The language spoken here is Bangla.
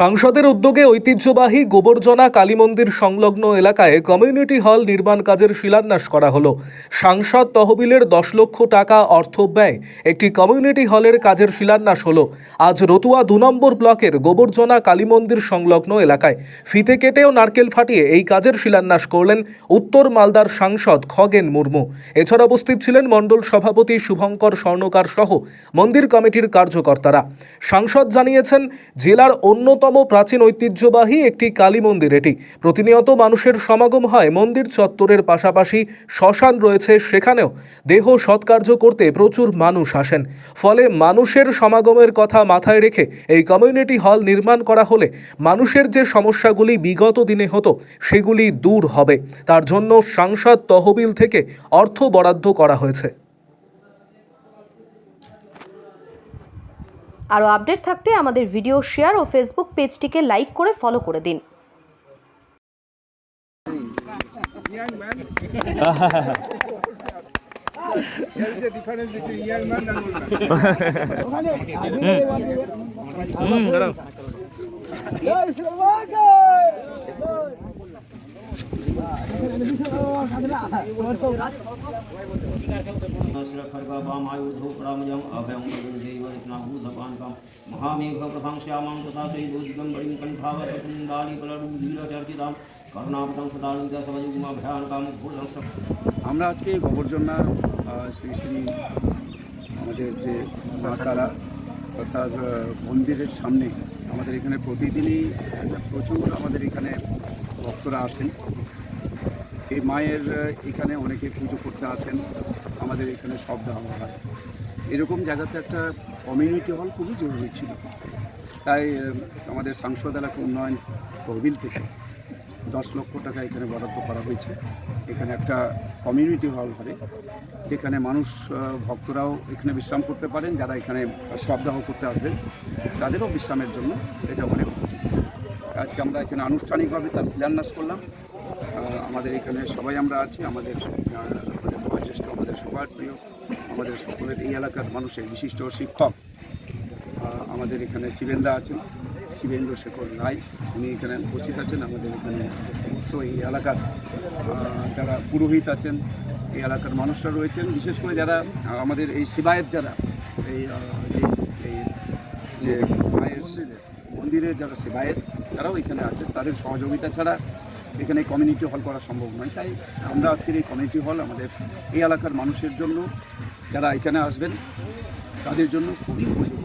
সাংসদের উদ্যোগে ঐতিহ্যবাহী গোবরজনা কালী মন্দির সংলগ্ন এলাকায় কমিউনিটি হল নির্মাণ কাজের শিলান্যাস করা হলো। সাংসদ তহবিলের 10 লক্ষ টাকা অর্থ ব্যয় একটি কমিউনিটি হলের কাজের শিলান্যাস হলো আজ রতুয়া 2 নম্বর ব্লকের গোবরজনা কালী মন্দির সংলগ্ন এলাকায়। ফিতে কেটে ও নারকেল ফাটিয়ে এই কাজের শিলান্যাস করলেন উত্তর মালদার সাংসদ খগেন মুর্মু। এছাড়া উপস্থিত ছিলেন মণ্ডল সভাপতি শুভঙ্কর স্বর্ণকার সহ মন্দির কমিটির কার্যকর্তারা। সাংসদ জানিয়েছেন, জেলার অন্যতম প্রাচীন ঐতিহ্যবাহী একটি কালী মন্দির এটি। প্রতিনিয়ত মানুষের সমাগম হয় মন্দির চত্বরের পাশাপাশি শ্মশান রয়েছে, সেখানেও দেহ সৎকার্য করতে প্রচুর মানুষ আসেন। ফলে মানুষের সমাগমের কথা মাথায় রেখে এই কমিউনিটি হল নির্মাণ করা হলে মানুষের যে সমস্যাগুলি বিগত দিনে হতো সেগুলি দূর হবে। তার জন্য সাংসদ তহবিল থেকে অর্থ বরাদ্দ করা হয়েছে। আরও আপডেট থাকতে আমাদের ভিডিও শেয়ার ও ফেসবুক পেজটিকে লাইক করে ফলো করে দিন। আমরা আজকে গোবরজনা শ্রী শ্রী আমাদের যে মা তারা তার মন্দিরের সামনে আমাদের এখানে প্রতিদিনই প্রচুর আমাদের এখানে ভক্তরা আসেন। এই মায়ের এখানে অনেকে পুজো করতে আসেন, আমাদের এখানে সব দেওয়া হয়। এরকম জায়গাতে একটা কমিউনিটি হল খুবই জরুরি ছিল, তাই আমাদের সাংসদ এলাকা উন্নয়ন তহবিল থেকে 10 লক্ষ টাকা এখানে বরাদ্দ করা হয়েছে। এখানে একটা কমিউনিটি হল হবে, যেখানে মানুষ ভক্তরাও এখানে বিশ্রাম করতে পারেন, যারা এখানে সপ্তাহ করতে আসবেন তাদেরও বিশ্রামের জন্য এটা অনেক। আজকে আমরা এখানে আনুষ্ঠানিকভাবে তার শিলান্যাস করলাম। আমাদের এখানে সবাই আমরা আছি, আমাদের বয়োজ্যেষ্ঠ, আমাদের সবার প্রিয়, আমাদের সকলের এই এলাকার মানুষের বিশিষ্ট শিক্ষক আমাদের এখানে শিবেন্দা আছেন, শিবেন্দ্র শেখর রায়, উনি এখানে উপস্থিত আছেন। আমাদের এখানে সমস্ত এই এলাকার যারা পুরোহিত আছেন, এই এলাকার মানুষরা রয়েছেন, বিশেষ করে যারা আমাদের এই সেবায়েত, যারা এই যে মায়ের মন্দিরের যারা সেবায়েত, তারাও এখানে আছেন। তাদের সহযোগিতা ছাড়া এখানে কমিউনিটি হল করা সম্ভব নয়। তাই আমরা আজকের এই কমিউনিটি হল আমাদের এই এলাকার মানুষের জন্য, যারা এখানে আসবেন তাদের জন্য খুবই উপযোগী।